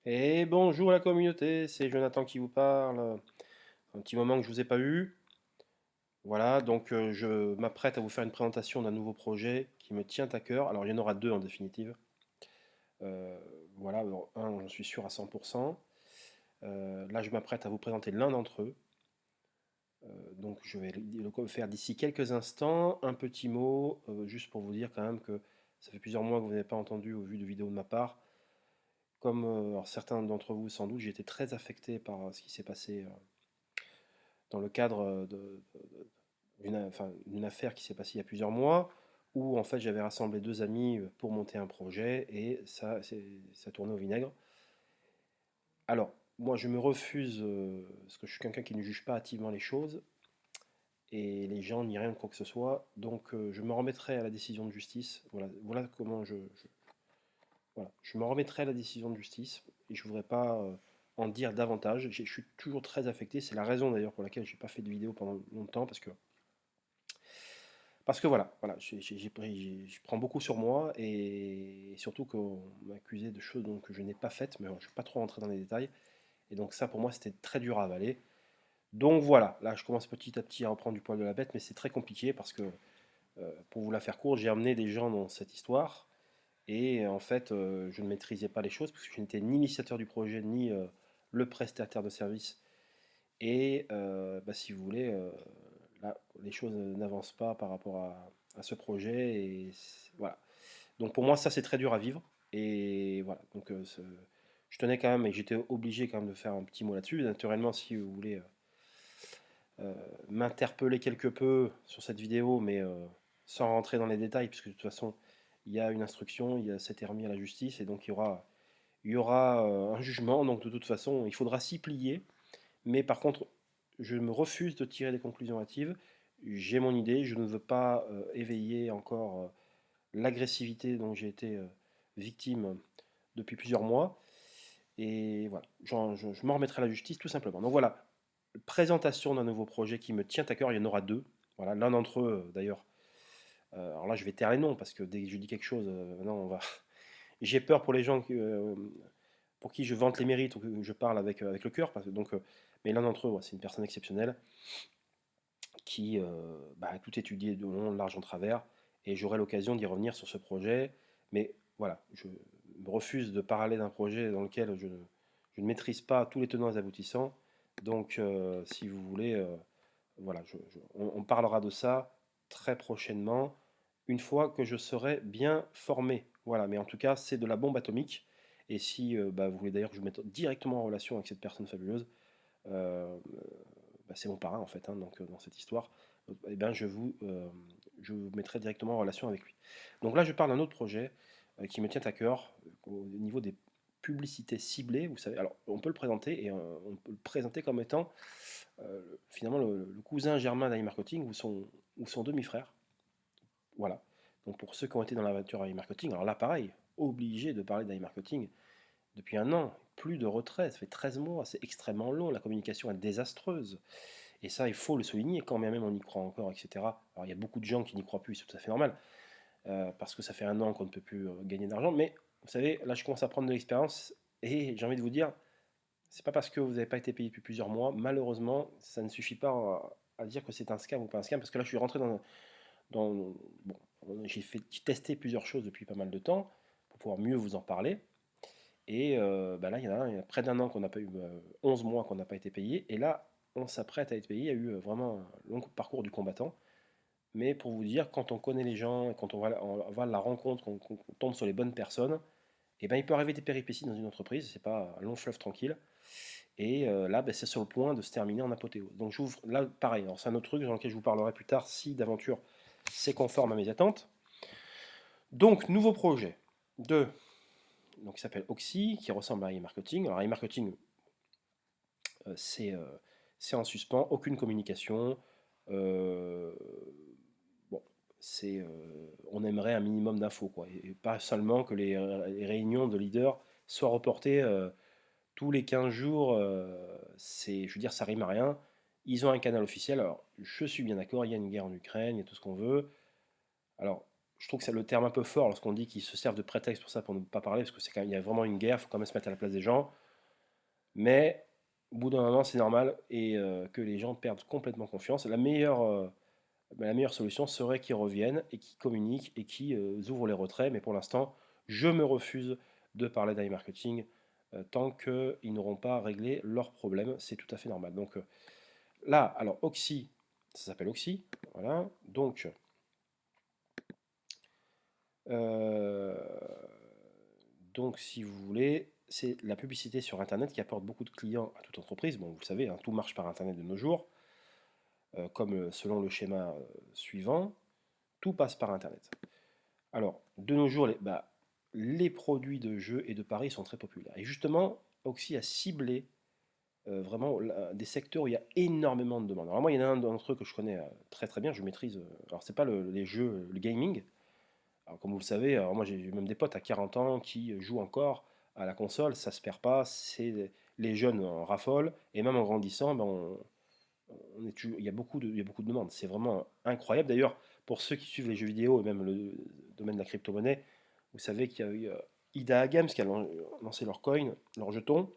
Et bonjour la communauté, c'est Jonathan qui vous parle. Un petit moment que je vous ai pas eu. Voilà, donc je m'apprête à vous faire une présentation d'un nouveau projet qui me tient à cœur. Alors il y en aura deux en définitive. Euh, voilà, alors, un, j'en suis sûr à 100%. Là, je m'apprête à vous présenter l'un d'entre eux. Donc je vais le faire d'ici quelques instants. Un petit mot, juste pour vous dire quand même que ça fait plusieurs mois que vous n'avez pas entendu ou vu de vidéo de ma part. Comme alors certains d'entre vous sans doute, j'ai été très affecté par ce qui s'est passé dans le cadre d'une affaire qui s'est passée il y a plusieurs mois, où en fait j'avais rassemblé deux amis pour monter un projet et ça tournait au vinaigre. Alors, moi je me refuse, parce que je suis quelqu'un qui ne juge pas hâtivement les choses, et les gens ni rien de quoi que ce soit, donc je me remettrai à la décision de justice. Voilà comment voilà. Je me remettrai à la décision de justice, et je ne voudrais pas en dire davantage. Je suis toujours très affecté, c'est la raison d'ailleurs pour laquelle je n'ai pas fait de vidéo pendant longtemps, parce que voilà, je prends beaucoup sur moi et surtout qu'on m'accusait de choses donc, que je n'ai pas faites, mais je ne vais pas trop rentrer dans les détails. Et donc ça pour moi c'était très dur à avaler. Donc voilà, là je commence petit à petit à reprendre du poil de la bête, mais c'est très compliqué parce que pour vous la faire courte, j'ai amené des gens dans cette histoire et en fait je ne maîtrisais pas les choses parce que je n'étais ni l'initiateur du projet ni le prestataire de service. Et bah, si vous voulez, là, les choses n'avancent pas par rapport à ce projet. Et voilà. Donc pour moi, ça, c'est très dur à vivre. Et voilà. Donc je tenais quand même, et j'étais obligé quand même de faire un petit mot là-dessus. Naturellement, si vous voulez m'interpeller quelque peu sur cette vidéo, mais sans rentrer dans les détails, puisque de toute façon, il y a une instruction, c'était remis à la justice, et donc il y aura un jugement. Donc de toute façon, il faudra s'y plier. Mais par contre, je me refuse de tirer des conclusions hâtives. J'ai mon idée, je ne veux pas éveiller encore l'agressivité dont j'ai été victime depuis plusieurs mois. Et voilà, je m'en remettrai à la justice tout simplement. Donc voilà, présentation d'un nouveau projet qui me tient à cœur, il y en aura deux. Voilà, l'un d'entre eux d'ailleurs. Alors là, je vais taire les noms parce que dès que je dis quelque chose, non, on va. J'ai peur pour les gens pour qui je vante les mérites ou que je parle avec le cœur. Mais l'un d'entre eux, ouais, c'est une personne exceptionnelle qui bah, a tout étudié de long, large en travers, et j'aurai l'occasion d'y revenir sur ce projet. Mais voilà, je me refuse de parler d'un projet dans lequel je ne maîtrise pas tous les tenants et aboutissants. Donc, si vous voulez, voilà, on parlera de ça très prochainement, une fois que je serai bien formé. Voilà, mais en tout cas, c'est de la bombe atomique. Et si bah, vous voulez d'ailleurs que je vous mette directement en relation avec cette personne fabuleuse, euh, bah, c'est mon parrain en fait, hein, donc, dans cette histoire, eh ben, je vous mettrai directement en relation avec lui. Donc là, je parle d'un autre projet qui me tient à cœur au niveau des publicités ciblées. Vous savez, alors on peut le présenter et on peut le présenter comme étant finalement le cousin germain d'iMarketing ou son demi-frère. Voilà. Donc pour ceux qui ont été dans l'aventure iMarketing, alors là pareil, obligé de parler d'iMarketing depuis un an, plus de retrait, ça fait 13 mois, c'est extrêmement long, la communication est désastreuse. Et ça, il faut le souligner, quand bien même on y croit encore, etc. Alors il y a beaucoup de gens qui n'y croient plus, c'est tout à fait normal, parce que ça fait un an qu'on ne peut plus gagner d'argent. Mais vous savez, là je commence à prendre de l'expérience, et j'ai envie de vous dire, c'est pas parce que vous n'avez pas été payé depuis plusieurs mois, malheureusement, ça ne suffit pas à dire que c'est un scam ou pas un scam, parce que là je suis rentré bon, j'ai testé plusieurs choses depuis pas mal de temps, pour pouvoir mieux vous en parler. Et bah là, il y a près d'un an qu'on n'a pas eu, 11 mois qu'on n'a pas été payé. Et là, on s'apprête à être payé. Il y a eu vraiment un long parcours du combattant. Mais pour vous dire, quand on connaît les gens, quand on va à la rencontre, qu'on tombe sur les bonnes personnes, et ben, il peut arriver des péripéties dans une entreprise. C'est pas un long fleuve tranquille. Et là, ben, c'est sur le point de se terminer en apothéose. Donc j'ouvre là, pareil. Alors, c'est un autre truc dans lequel je vous parlerai plus tard si d'aventure c'est conforme à mes attentes. Donc, nouveau projet de donc, qui s'appelle Oxy, qui ressemble à e-marketing. Alors, e-marketing, c'est en suspens, aucune communication. Euh, bon, on aimerait un minimum d'infos, quoi. Et pas seulement que les réunions de leaders soient reportées tous les 15 jours. Je veux dire, ça rime à rien. Ils ont un canal officiel. Alors, je suis bien d'accord, il y a une guerre en Ukraine, il y a tout ce qu'on veut. Alors, je trouve que c'est le terme un peu fort lorsqu'on dit qu'ils se servent de prétexte pour ça, pour ne pas parler, parce que c'est quand même, il y a vraiment une guerre, il faut quand même se mettre à la place des gens. Mais au bout d'un moment, c'est normal et que les gens perdent complètement confiance. La meilleure solution serait qu'ils reviennent et qu'ils communiquent et qu'ils ouvrent les retraits. Mais pour l'instant, je me refuse de parler d'iMarketing tant qu'ils n'auront pas réglé leurs problèmes. C'est tout à fait normal. Donc là, alors Oxy, ça s'appelle Oxy. Voilà. Euh, donc si vous voulez, c'est la publicité sur Internet qui apporte beaucoup de clients à toute entreprise. Bon, vous le savez, hein, tout marche par Internet de nos jours. Comme selon le schéma suivant, tout passe par Internet. Alors, de nos jours, les produits de jeux et de paris sont très populaires. Et justement, Oxy a ciblé vraiment des secteurs où il y a énormément de demandes. Alors moi, il y en a un d'entre eux que je connais très très bien, je maîtrise. Alors, c'est pas les jeux, le gaming. Alors, comme vous le savez, alors moi j'ai même des potes à 40 ans qui jouent encore à la console, ça se perd pas, les jeunes en raffolent, et même en grandissant, ben, il y a beaucoup de demandes. C'est vraiment incroyable. D'ailleurs, pour ceux qui suivent les jeux vidéo et même le domaine de la crypto-monnaie, vous savez qu'il y a eu IDA Games qui a lancé leur coin, leur jeton,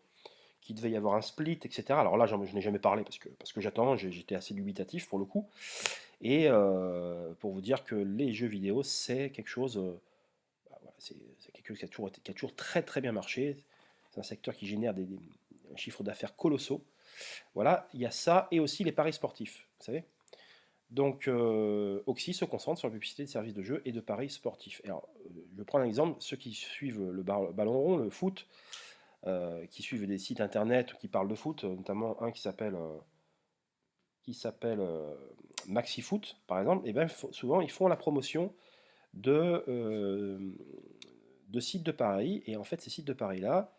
qu'il devait y avoir un split, etc. Alors là, je n'ai jamais parlé parce que j'attends, j'étais assez dubitatif pour le coup. Et pour vous dire que les jeux vidéo, c'est quelque chose, voilà, c'est quelque chose qui a toujours très très bien marché. C'est un secteur qui génère des chiffres d'affaires colossaux. Voilà, il y a ça et aussi les paris sportifs, vous savez. Donc, Oxy se concentre sur la publicité de services de jeux et de paris sportifs. Alors, je prends un exemple, ceux qui suivent le ballon rond, le foot, qui suivent des sites internet qui parlent de foot, notamment un qui s'appelle MaxiFoot, par exemple, et ben, souvent ils font la promotion de, euh, de sites de paris. Et en fait, ces sites de paris-là,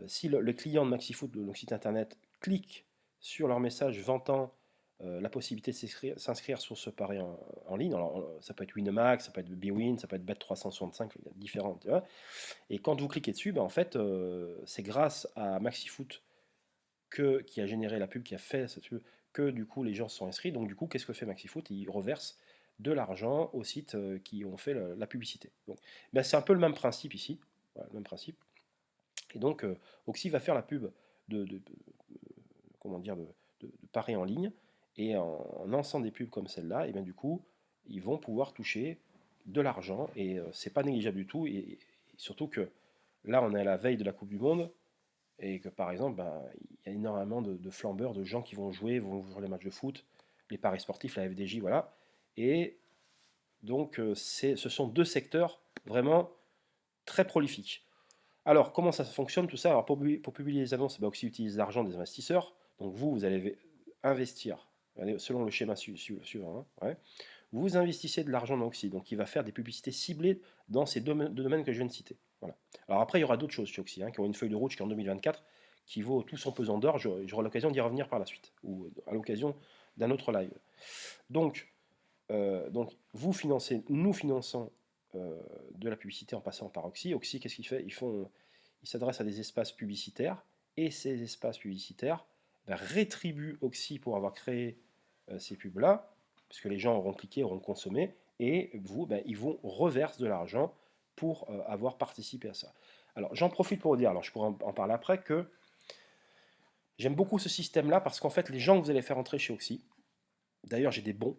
si le client de MaxiFoot, donc site internet, clique sur leur message vantant la possibilité de s'inscrire sur ce pari en ligne, alors, ça peut être Winamax, ça peut être Bwin, ça peut être Bet365, il y a différentes. Tu vois. Et quand vous cliquez dessus, ben, en fait, c'est grâce à MaxiFoot qui a généré la pub, qui a fait cette pub, que du coup les gens se sont inscrits. Donc du coup, qu'est-ce que fait MaxiFoot? Il reverse de l'argent aux sites qui ont fait la publicité. Donc, ben, c'est un peu le même principe ici. Voilà, le même principe. Et donc, Oxy va faire la pub de comment dire, de paris en ligne. Et en lançant des pubs comme celle-là, et bien du coup, ils vont pouvoir toucher de l'argent. Et c'est pas négligeable du tout. Et surtout que là, on est à la veille de la Coupe du Monde. Et que par exemple, ben, il y a énormément de flambeurs, de gens qui vont jouer les matchs de foot, les paris sportifs, la FDJ, voilà. Et donc, ce sont deux secteurs vraiment très prolifiques. Alors, comment ça fonctionne tout ça? Alors, pour publier les annonces, bah, Oxy utilise l'argent des investisseurs. Donc, vous allez investir, selon le schéma suivant. Hein, ouais. Vous investissez de l'argent dans Oxy. Donc, il va faire des publicités ciblées dans ces deux domaines que je viens de citer. Voilà. Alors, après, il y aura d'autres choses chez Oxy, hein, qui ont une feuille de route jusqu'en 2024 qui vaut tout son pesant d'or. J'aurai l'occasion d'y revenir par la suite, ou à l'occasion d'un autre live. Donc, nous finançons de la publicité en passant par Oxy. Oxy, qu'est-ce qu'il fait? Ils s'adressent à des espaces publicitaires, et ces espaces publicitaires rétribuent Oxy pour avoir créé ces pubs-là, parce que les gens auront cliqué, auront consommé, et vous, ils vous reversent de l'argent pour avoir participé à ça. Alors j'en profite pour vous dire, alors je pourrais en parler après, que j'aime beaucoup ce système-là, parce qu'en fait les gens que vous allez faire entrer chez Oxy, d'ailleurs j'ai des bons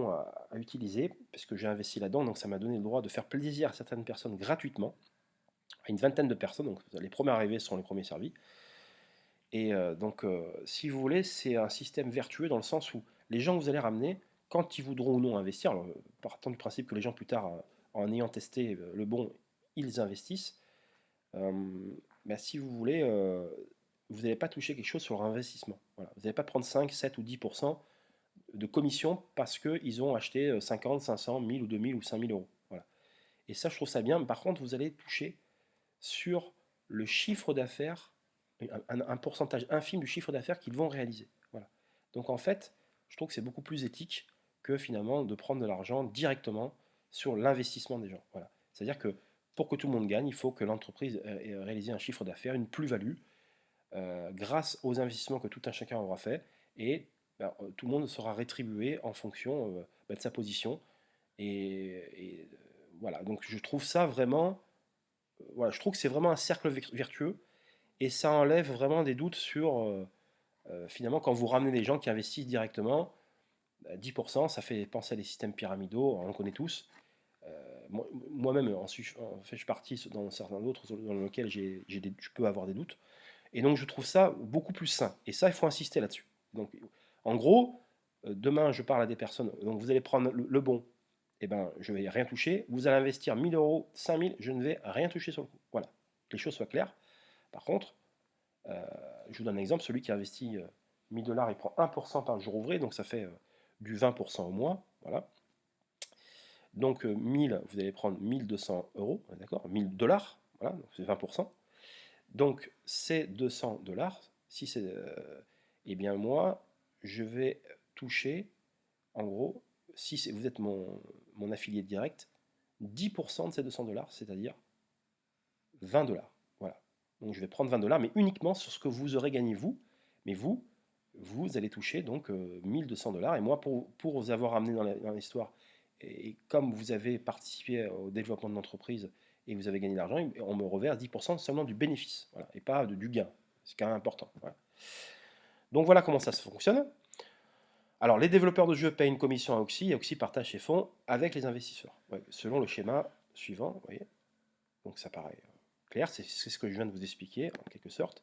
à utiliser, parce que j'ai investi là-dedans, donc ça m'a donné le droit de faire plaisir à certaines personnes gratuitement, à une vingtaine de personnes, donc les premiers arrivés seront les premiers servis. Et donc, si vous voulez, c'est un système vertueux dans le sens où les gens que vous allez ramener, quand ils voudront ou non investir, alors, partant du principe que les gens plus tard, en ayant testé le bon, ils investissent, euh, si vous voulez, vous n'allez pas toucher quelque chose sur leur investissement. Voilà. Vous n'allez pas prendre 5, 7 ou 10% de commission parce qu'ils ont acheté 50, 500, 1000 ou 2000 ou 5000 euros. Voilà. Et ça, je trouve ça bien. Par contre, vous allez toucher sur le chiffre d'affaires, un pourcentage infime du chiffre d'affaires qu'ils vont réaliser. Voilà. Donc en fait, je trouve que c'est beaucoup plus éthique que finalement de prendre de l'argent directement sur l'investissement des gens. Voilà. C'est-à-dire que pour que tout le monde gagne, il faut que l'entreprise ait réalisé un chiffre d'affaires, une plus-value, grâce aux investissements que tout un chacun aura fait, et tout le monde sera rétribué en fonction de sa position. Et Voilà, donc je trouve ça vraiment, voilà, je trouve que c'est vraiment un cercle vertueux et ça enlève vraiment des doutes sur, finalement, quand vous ramenez des gens qui investissent directement, 10%, ça fait penser à des systèmes pyramidaux, on en connaît tous. Moi-même, en fait, je suis parti dans certains d'autres dans lesquels je peux avoir des doutes. Et donc, je trouve ça beaucoup plus sain. Et ça, il faut insister là-dessus. Donc, en gros, demain, je parle à des personnes. Donc, vous allez prendre le bon. Eh ben, je ne vais rien toucher. Vous allez investir 1000 euros, 5000, je ne vais rien toucher sur le coup. Voilà. Que les choses soient claires. Par contre, je vous donne un exemple. Celui qui investit 1000 dollars, il prend 1% par jour ouvré. Donc, ça fait du 20% au mois. Voilà. Donc 1000, vous allez prendre 1200 euros, d'accord, 1000 dollars, voilà, donc c'est 20%. Donc ces 200 dollars, si c'est, eh bien moi, je vais toucher, en gros, si vous êtes mon affilié direct, 10% de ces 200 dollars, c'est-à-dire 20 dollars. Voilà. Donc je vais prendre 20 dollars, mais uniquement sur ce que vous aurez gagné vous. Mais vous allez toucher donc 1200 dollars. Et moi, pour vous avoir amené dans l'histoire, et comme vous avez participé au développement de l'entreprise et vous avez gagné de l'argent, on me reverse 10% seulement du bénéfice, voilà, et pas du gain. C'est quand même important. Voilà. Donc voilà comment ça se fonctionne. Alors les développeurs de jeux payent une commission à Oxy et Oxy partage ses fonds avec les investisseurs. Ouais, selon le schéma suivant, vous voyez. Donc ça paraît clair, c'est ce que je viens de vous expliquer en quelque sorte.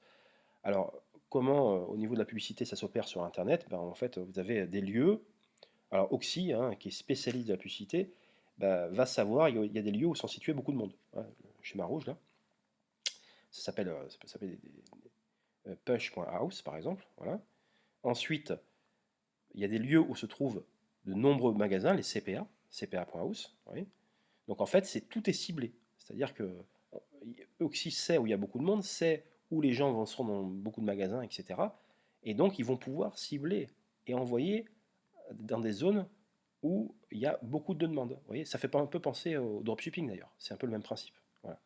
Alors, comment, au niveau de la publicité, ça s'opère sur Internet? Ben, en fait, vous avez des lieux. Alors, Oxy, hein, qui est spécialiste de la publicité, ben, va savoir, il y a des lieux où sont situés beaucoup de monde. Hein, le schéma rouge, là. Ça peut s'appeler push.house, par exemple. Voilà. Ensuite, il y a des lieux où se trouvent de nombreux magasins, les CPA, CPA.house. Oui. Donc, en fait, tout est ciblé. C'est-à-dire que Oxy sait où il y a beaucoup de monde, sait où les gens seront dans beaucoup de magasins, etc. Et donc, ils vont pouvoir cibler et envoyer dans des zones où il y a beaucoup de demandes. Vous voyez, ça fait un peu penser au dropshipping d'ailleurs. C'est un peu le même principe. Voilà.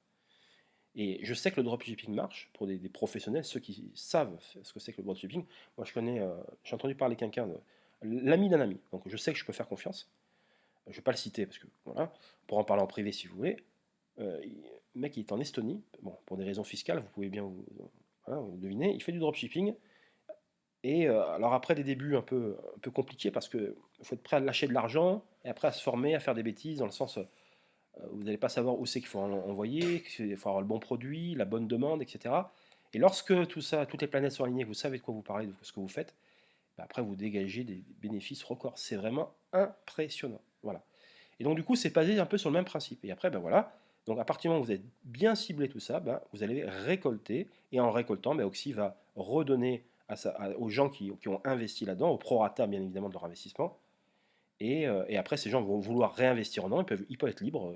Et je sais que le dropshipping marche pour des professionnels, ceux qui savent ce que c'est que le dropshipping. Moi, j'ai entendu parler quelqu'un, l'ami d'un ami. Donc, je sais que je peux faire confiance. Je ne vais pas le citer parce que voilà, pour en parler en privé si vous voulez. Le mec, il est en Estonie. Bon, pour des raisons fiscales, vous pouvez bien voilà, vous deviner. Il fait du dropshipping. Et alors après des débuts un peu compliqués parce que faut être prêt à lâcher de l'argent et après à se former, à faire des bêtises dans le sens vous n'allez pas savoir où c'est qu'il faut envoyer, qu'il faut avoir le bon produit, la bonne demande, etc. Et lorsque tout ça, toutes les planètes sont alignées, que vous savez de quoi vous parlez, de ce que vous faites, bah après vous dégagez des bénéfices records. C'est vraiment impressionnant. Voilà. Et donc du coup, c'est basé un peu sur le même principe. Et après, ben voilà. Donc à partir du moment où vous avez bien ciblé tout ça, ben, vous allez récolter. Et en récoltant, ben, Oxy va redonner aux gens qui ont investi là-dedans, au prorata bien évidemment de leur investissement. Et après, ces gens vont vouloir réinvestir dedans. Ils peuvent être libres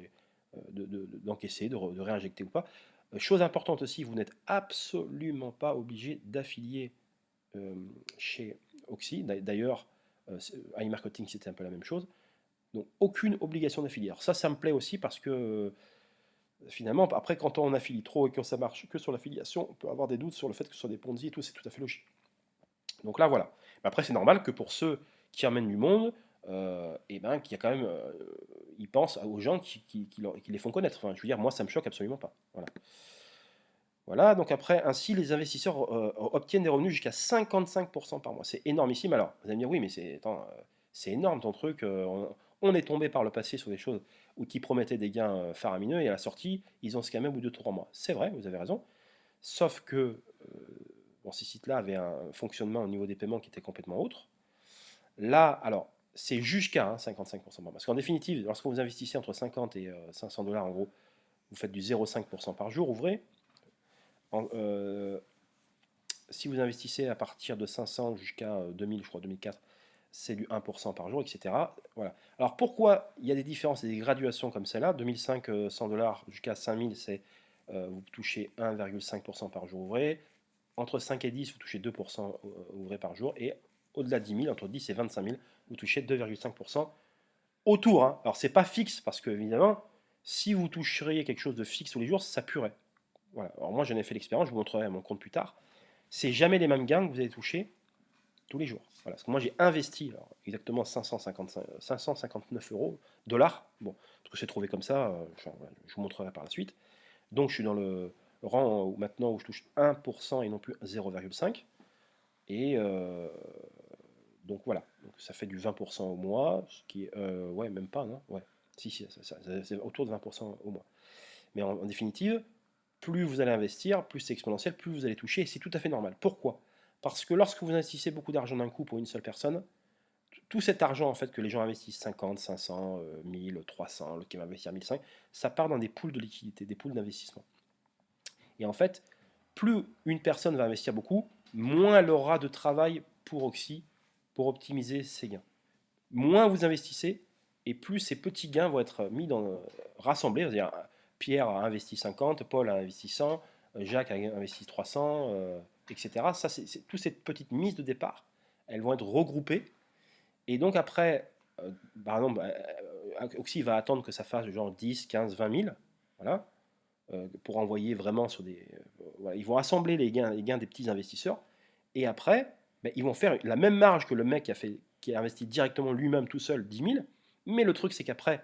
d'encaisser, de réinjecter ou pas. Chose importante aussi, vous n'êtes absolument pas obligé d'affilier chez Oxy. D'ailleurs, iMarketing, c'était un peu la même chose. Donc aucune obligation d'affilier. Alors ça me plaît aussi parce que finalement, après, quand on affilie trop et que ça marche que sur l'affiliation, on peut avoir des doutes sur le fait que ce soit des Ponzi et tout, c'est tout à fait logique. Donc là, voilà. Mais après, c'est normal que pour ceux qui amènent du monde, et ben, qu'il y a quand même, ils pensent aux gens qui les font connaître. Enfin, je veux dire, moi, ça me choque absolument pas. Voilà. Voilà, donc après, ainsi, les investisseurs obtiennent des revenus jusqu'à 55% par mois. C'est énormissime. Alors, vous allez me dire, oui, mais c'est énorme ton truc. On est tombé par le passé sur des choses qui promettaient des gains faramineux et à la sortie, ils ont scammé au bout de 3 mois. C'est vrai, vous avez raison. Sauf que bon, ces sites-là avaient un fonctionnement au niveau des paiements qui était complètement autre. Là, alors, c'est jusqu'à 55% par mois. Parce qu'en définitive, lorsque vous investissez entre 50 et 500 dollars, en gros, vous faites du 0,5% par jour, ouvrez. Si vous investissez à partir de 500 jusqu'à 2000, je crois 2004, c'est du 1% par jour, etc. Voilà. Alors pourquoi il y a des différences et des graduations comme celle-là? 2005, 100 dollars jusqu'à 5000, c'est vous touchez 1,5% par jour ouvré. Entre 5 et 10, vous touchez 2% ouvré par jour. Et au-delà de 10 000, entre 10 et 25 000, vous touchez 2,5% autour. Hein. Alors c'est pas fixe parce que évidemment, si vous toucheriez quelque chose de fixe tous les jours, ça puerait. Voilà. Alors moi j'en ai fait l'expérience, je vous montrerai mon compte plus tard. C'est jamais les mêmes gains que vous allez toucher tous les jours. Voilà. Parce que moi, j'ai investi alors, exactement 559 euros, dollars. Bon, parce que c'est trouvé comme ça, je vous montrerai par la suite. Donc, je suis dans le rang où, maintenant où je touche 1% et non plus 0,5. Et donc, voilà. Donc, ça fait du 20% au mois, ce qui est. Ouais, même pas, non? Ouais. Si, si, c'est autour de 20% au mois. Mais en définitive, plus vous allez investir, plus c'est exponentiel, plus vous allez toucher, et c'est tout à fait normal. Pourquoi? Parce que lorsque vous investissez beaucoup d'argent d'un coup pour une seule personne, tout cet argent en fait que les gens investissent 50, 500, 1000, 300, le qui va investir 1005, ça part dans des poules de liquidité, des poules d'investissement. Et en fait, plus une personne va investir beaucoup, moins elle aura de travail pour Oxy, pour optimiser ses gains. Moins vous investissez, et plus ces petits gains vont être mis dans rassemblés. C'est-à-dire, Pierre a investi 50, Paul a investi 100, Jacques a investi 300, etc. Ça, c'est toutes ces petites mises de départ, elles vont être regroupées. Et donc après, par exemple, Oxy va attendre que ça fasse genre 10, 15, 20 000, voilà, pour envoyer vraiment sur des. Voilà, ils vont assembler les gains des petits investisseurs, et après, ben, ils vont faire la même marge que le mec qui a investi directement lui-même tout seul 10 000. Mais le truc, c'est qu'après,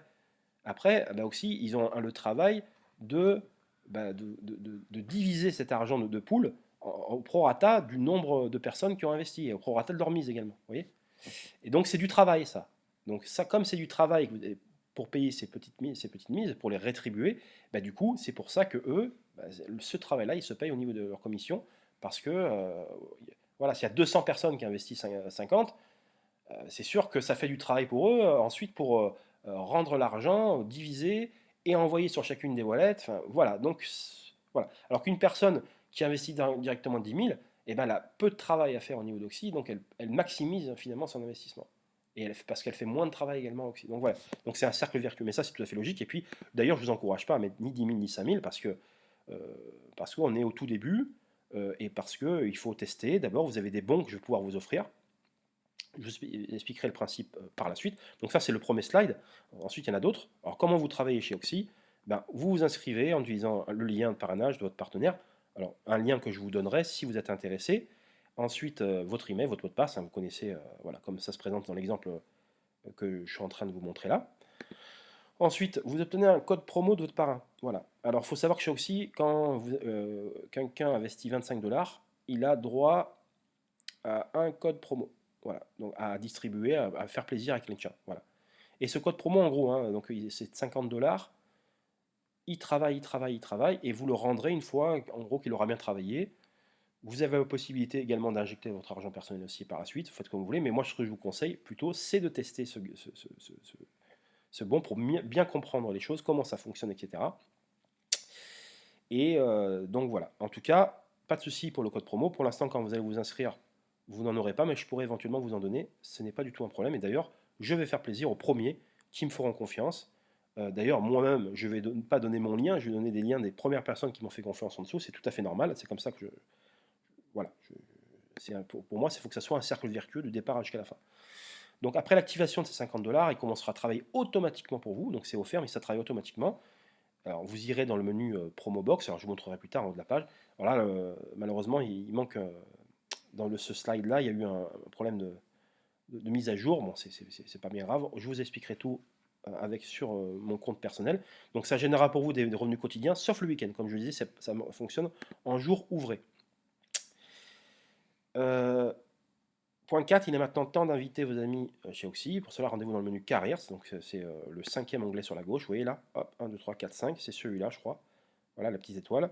ben aussi, ils ont le travail de, ben, de diviser cet argent de pool au prorata du nombre de personnes qui ont investi, et au prorata de leur mise également. Vous voyez, et donc, c'est du travail, ça. Donc, ça, comme c'est du travail pour payer ces petites mises, pour les rétribuer, bah, du coup, c'est pour ça que eux, bah, ce travail-là, ils se payent au niveau de leur commission. Parce que, voilà, s'il y a 200 personnes qui investissent 50, c'est sûr que ça fait du travail pour eux, ensuite, pour rendre l'argent, diviser et envoyer sur chacune des wallets. Enfin, voilà. Donc, voilà. Alors qu'une personne qui investit directement 10 000, eh ben, elle a peu de travail à faire au niveau d'Oxy, donc elle maximise finalement son investissement. Et parce qu'elle fait moins de travail également Oxy. Donc voilà, donc c'est un cercle vertueux, mais ça c'est tout à fait logique. Et puis d'ailleurs, je ne vous encourage pas à mettre ni 10 000 ni 5 000 parce qu'on est au tout début et parce qu'il faut tester. D'abord, vous avez des bons que je vais pouvoir vous offrir. Je vous expliquerai le principe par la suite. Donc ça, c'est le premier slide. Ensuite, il y en a d'autres. Alors, comment vous travaillez chez Oxy? Ben, vous vous inscrivez en utilisant le lien de parrainage de votre partenaire. Alors, un lien que je vous donnerai si vous êtes intéressé. Ensuite, votre email, votre mot de passe. Hein, vous connaissez, voilà, comme ça se présente dans l'exemple que je suis en train de vous montrer là. Ensuite, vous obtenez un code promo de votre parrain. Voilà. Alors, il faut savoir que chez Oxy, quand quelqu'un investit 25 $, il a droit à un code promo. Voilà, donc à distribuer, à faire plaisir avec les gens. Voilà. Et ce code promo, en gros, hein, donc c'est 50 $. Il travaille, il travaille, il travaille, et vous le rendrez une fois, en gros, qu'il aura bien travaillé. Vous avez la possibilité également d'injecter votre argent personnel aussi par la suite, vous faites comme vous voulez, mais moi, ce que je vous conseille plutôt, c'est de tester ce bon pour bien comprendre les choses, comment ça fonctionne, etc. Et donc voilà, en tout cas, pas de souci pour le code promo. Pour l'instant, quand vous allez vous inscrire, vous n'en aurez pas, mais je pourrais éventuellement vous en donner. Ce n'est pas du tout un problème. Et d'ailleurs, je vais faire plaisir aux premiers qui me feront confiance. D'ailleurs, moi-même, je ne vais pas donner mon lien, je vais donner des liens des premières personnes qui m'ont fait confiance en dessous. C'est tout à fait normal. C'est comme ça que je. Voilà. Pour moi, il faut que ça soit un cercle vertueux du départ jusqu'à la fin. Donc après l'activation de ces 50 $, il commencera à travailler automatiquement pour vous. Donc c'est offert, mais ça travaille automatiquement. Alors vous irez dans le menu promo box, alors je vous montrerai plus tard en haut de la page. Alors là, malheureusement, il manque, dans ce slide-là, il y a eu un problème de mise à jour. Bon, c'est pas bien grave. Je vous expliquerai tout sur mon compte personnel. Donc ça générera pour vous des revenus quotidiens, sauf le week-end. Comme je le disais, ça fonctionne en jour ouvré. Point 4, il est maintenant temps d'inviter vos amis chez Oxy. Pour cela, rendez-vous dans le menu carrière. Donc c'est le 5e onglet sur la gauche. Vous voyez là, hop, 1, 2, 3, 4, 5. C'est celui-là, je crois. Voilà, la petite étoile.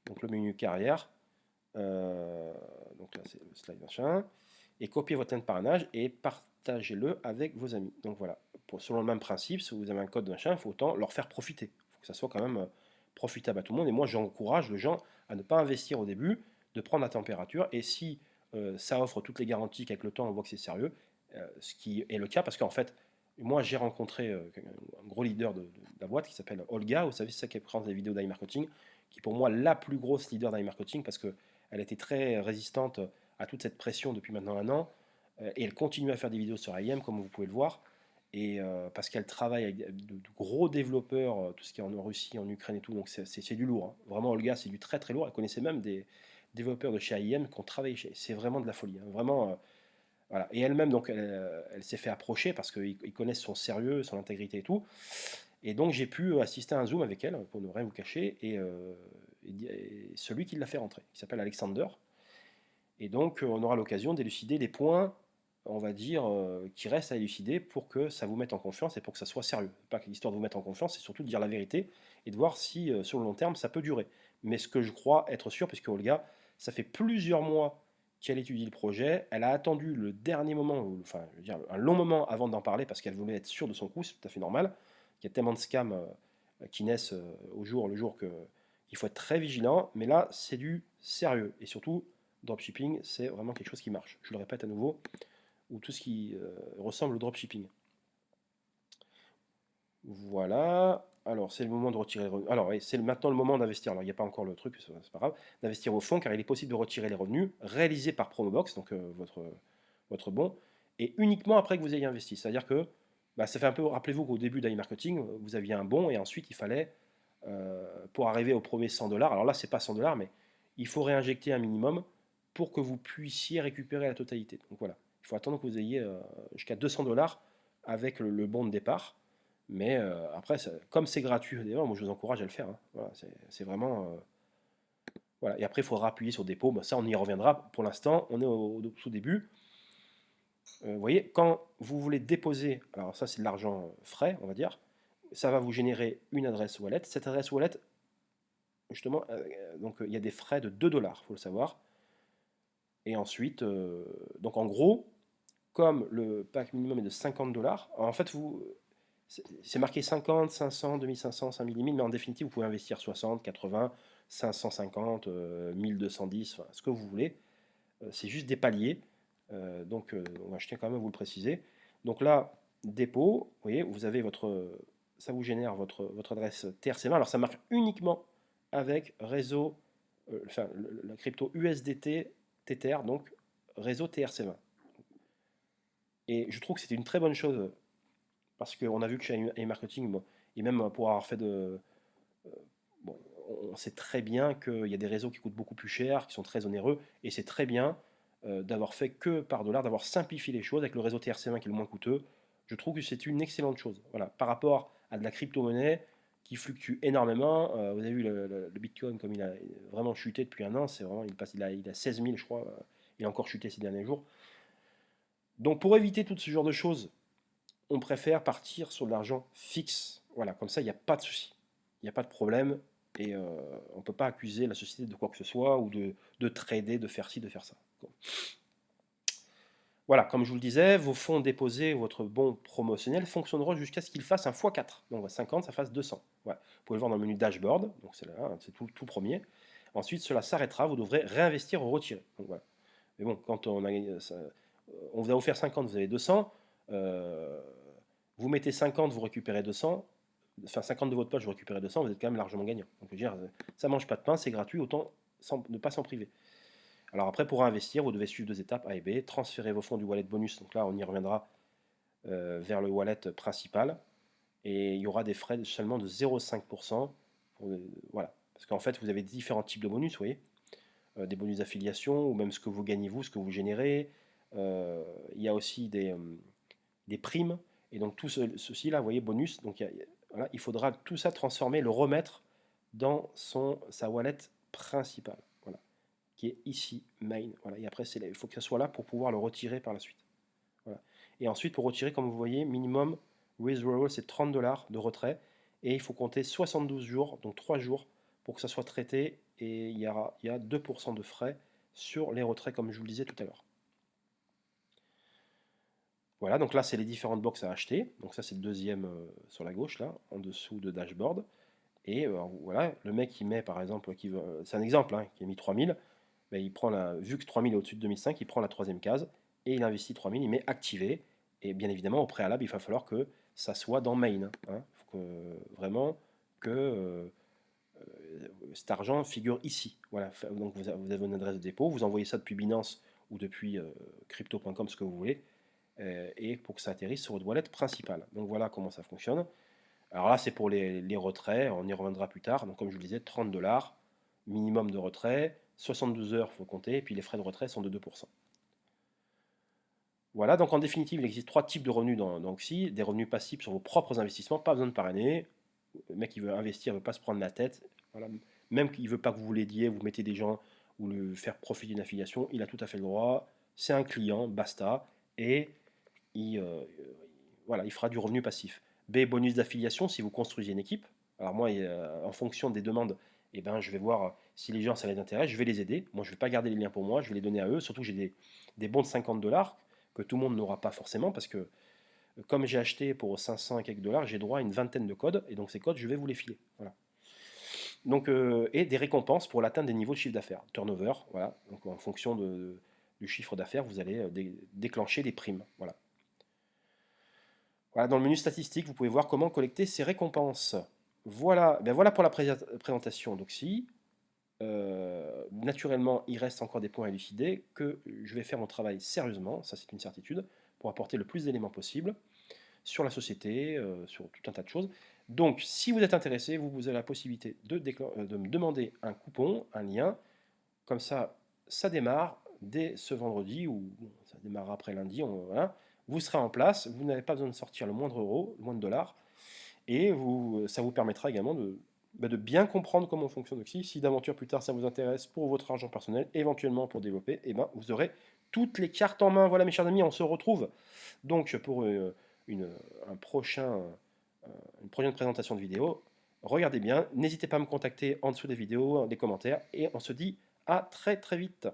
Donc le menu carrière. Donc là, c'est le slide machin. Et copiez votre lien de parrainage et partagez-le avec vos amis. Donc voilà, selon le même principe, si vous avez un code machin, il faut autant leur faire profiter. Il faut que ça soit quand même profitable à tout le monde. Et moi, j'encourage les gens à ne pas investir au début, de prendre la température. Et si ça offre toutes les garanties qu'avec le temps, on voit que c'est sérieux, ce qui est le cas, parce qu'en fait, moi, j'ai rencontré un gros leader de la boîte qui s'appelle Olga. Vous savez, c'est ça qui présente des vidéos d'iMarketing, qui est pour moi la plus grosse leader d'iMarketing parce qu'elle a été très résistante à toute cette pression depuis maintenant un an. Et elle continue à faire des vidéos sur IM, comme vous pouvez le voir. Et parce qu'elle travaille avec de gros développeurs, tout ce qui est en Russie, en Ukraine et tout. Donc c'est du lourd. Hein. Vraiment, Olga, c'est du très très lourd. Elle connaissait même des développeurs de chez IM qui ont travaillé chez. C'est vraiment de la folie. Hein. Vraiment. Voilà. Et elle-même, donc, elle s'est fait approcher parce qu'ils connaissent son sérieux, son intégrité et tout. Et donc, j'ai pu assister à un Zoom avec elle, pour ne rien vous cacher, et celui qui l'a fait rentrer, qui s'appelle Alexander. Et donc, on aura l'occasion d'élucider des points, on va dire, qui restent à élucider pour que ça vous mette en confiance et pour que ça soit sérieux. Pas que l'histoire de vous mettre en confiance, c'est surtout de dire la vérité et de voir si, sur le long terme, ça peut durer. Mais ce que je crois être sûr, puisque Olga, ça fait plusieurs mois qu'elle étudie le projet, elle a attendu le dernier moment, enfin, je veux dire, un long moment avant d'en parler parce qu'elle voulait être sûre de son coup, c'est tout à fait normal. Il y a tellement de scams qui naissent le jour qu'il faut être très vigilant. Mais là, c'est du sérieux. Et surtout, dropshipping, c'est vraiment quelque chose qui marche. Je le répète à nouveau, ou tout ce qui ressemble au dropshipping. Voilà. Alors, c'est le moment de retirer les revenus. Alors, oui, c'est maintenant le moment d'investir. Alors, il n'y a pas encore le truc, c'est pas grave. D'investir au fond, car il est possible de retirer les revenus réalisés par Promobox, donc votre bon, et uniquement après que vous ayez investi. C'est-à-dire que bah, ça fait un peu, rappelez-vous qu'au début d'iMarketing, vous aviez un bon, et ensuite il fallait, pour arriver au premier 100 $, alors là, c'est pas 100 $, mais il faut réinjecter un minimum pour que vous puissiez récupérer la totalité. Donc voilà, il faut attendre que vous ayez jusqu'à 200 $ avec le bon de départ. Mais après, comme c'est gratuit, d'ailleurs, moi je vous encourage à le faire, hein. Voilà, c'est vraiment. Voilà. Et après, il faudra appuyer sur dépôt. Bah, ça, on y reviendra. Pour l'instant, on est au tout début. Vous voyez, quand vous voulez déposer, alors ça, c'est de l'argent frais, on va dire, ça va vous générer une adresse wallet. Cette adresse wallet, justement, donc il y a des frais de 2 $, il faut le savoir. Et ensuite, donc en gros, comme le pack minimum est de 50 $, en fait, c'est marqué 50, 500, 2500, 5000 limite, mais en définitive, vous pouvez investir 60, 80, 550, 1210, enfin, ce que vous voulez. C'est juste des paliers. Donc, je tiens quand même à vous le préciser. Donc là, dépôt, vous voyez, vous avez ça vous génère votre adresse TRC20. Alors, ça marche uniquement avec réseau, enfin, la crypto USDT Tether, donc réseau TRC20. Et je trouve que c'était une très bonne chose parce qu'on a vu que chez iMarketing, bon, et même pour avoir fait bon, on sait très bien qu'il y a des réseaux qui coûtent beaucoup plus cher, qui sont très onéreux, et c'est très bien d'avoir fait que par dollar, d'avoir simplifié les choses avec le réseau TRC20 qui est le moins coûteux. Je trouve que c'est une excellente chose. Voilà, par rapport à de la crypto-monnaie qui fluctue énormément. Vous avez vu le Bitcoin comme il a vraiment chuté depuis un an, c'est vraiment, il a 16 000, je crois. Il a encore chuté ces derniers jours. Donc pour éviter tout ce genre de choses, on préfère partir sur de l'argent fixe. Voilà, comme ça, il n'y a pas de souci. Il n'y a pas de problème. Et on ne peut pas accuser la société de quoi que ce soit ou de trader, de faire ci, de faire ça. Bon. Voilà, comme je vous le disais, vos fonds déposés, votre bon promotionnel fonctionneront jusqu'à ce qu'il fasse un x4. Donc 50, ça fasse 200. Voilà. Vous pouvez le voir dans le menu dashboard. Donc c'est là, c'est tout premier. Ensuite, cela s'arrêtera. Vous devrez réinvestir ou retirer. Donc voilà. Mais bon, quand on vous a offert 50, vous avez 200. Vous mettez 50, vous récupérez 200. Enfin, 50 de votre poche, vous récupérez 200, vous êtes quand même largement gagnant. Donc, je veux dire, ça mange pas de pain, c'est gratuit, autant ne pas s'en priver. Alors après, pour investir, vous devez suivre 2 étapes A et B. Transférer vos fonds du wallet bonus. Donc là, on y reviendra vers le wallet principal. Et il y aura des frais seulement de 0,5%. Voilà. Parce qu'en fait, vous avez différents types de bonus, vous voyez. Des bonus d'affiliation, ou même ce que vous gagnez vous, ce que vous générez. Il y a aussi des primes. Et donc tout ceci là, vous voyez, bonus. Donc voilà, il faudra tout ça transformer, le remettre dans sa wallet principale. Voilà, qui est ici, main. Voilà, et après, il faut que ça soit là pour pouvoir le retirer par la suite. Voilà. Et ensuite, pour retirer, comme vous voyez, minimum withdrawal, c'est 30 $ de retrait. Et il faut compter 72 jours, donc 3 jours, pour que ça soit traité. Et il y a 2% de frais sur les retraits, comme je vous le disais tout à l'heure. Voilà, donc là, c'est les différentes box à acheter. Donc ça, c'est le deuxième sur la gauche, là, en dessous de dashboard. Et voilà, le mec qui met, par exemple, c'est un exemple, hein, qui a mis 3000, ben, il prend vu que 3000 est au-dessus de 2005, il prend la troisième case et il investit 3000, il met activer. Et bien évidemment, au préalable, il va falloir que ça soit dans main. Hein. Il faut vraiment que cet argent figure ici. Voilà, donc vous avez une adresse de dépôt, vous envoyez ça depuis Binance ou depuis crypto.com, ce que vous voulez, et pour que ça atterrisse sur votre wallet principale. Donc voilà comment ça fonctionne. Alors là, c'est pour les retraits, on y reviendra plus tard. Donc comme je vous le disais, 30 $, minimum de retrait, 72 heures, il faut compter, et puis les frais de retrait sont de 2%. Voilà, donc en définitive, il existe 3 types de revenus dans Oxy. Des revenus passifs sur vos propres investissements, pas besoin de parrainer. Le mec, il veut investir, il veut pas se prendre la tête. Voilà. Même qu'il veut pas que vous l'aidiez, vous mettez des gens ou le faire profiter d'une affiliation, il a tout à fait le droit. C'est un client, basta. Et il, voilà, il fera du revenu passif. B, bonus d'affiliation si vous construisez une équipe. Alors moi, en fonction des demandes, eh ben, je vais voir si les gens, ça les intéresse, je vais les aider. Moi, je ne vais pas garder les liens pour moi, je vais les donner à eux. Surtout que j'ai des bons de 50 $ que tout le monde n'aura pas forcément parce que comme j'ai acheté pour 500 et quelques dollars, j'ai droit à une vingtaine de codes et donc ces codes, je vais vous les filer. Voilà. Donc, et des récompenses pour l'atteinte des niveaux de chiffre d'affaires, turnover. Voilà. Donc en fonction du chiffre d'affaires, vous allez déclencher des primes. Voilà. Voilà, dans le menu statistique, vous pouvez voir comment collecter ces récompenses. Voilà, ben voilà pour la présentation d'Oxy. Naturellement, il reste encore des points à élucider, que je vais faire mon travail sérieusement, ça c'est une certitude, pour apporter le plus d'éléments possible sur la société, sur tout un tas de choses. Donc, si vous êtes intéressé, vous avez la possibilité de me demander un coupon, un lien. Comme ça démarre dès ce vendredi, ou bon, ça démarrera après lundi. Voilà. Vous serez en place, vous n'avez pas besoin de sortir le moindre euro, le moindre dollar, et ça vous permettra également de bien comprendre comment fonctionne Oxy. Si d'aventure plus tard ça vous intéresse pour votre argent personnel, éventuellement pour développer, et ben, vous aurez toutes les cartes en main. Voilà mes chers amis, on se retrouve donc pour une, un prochain, une prochaine présentation de vidéo. Regardez bien, n'hésitez pas à me contacter en dessous des vidéos, des commentaires, et on se dit à très très vite.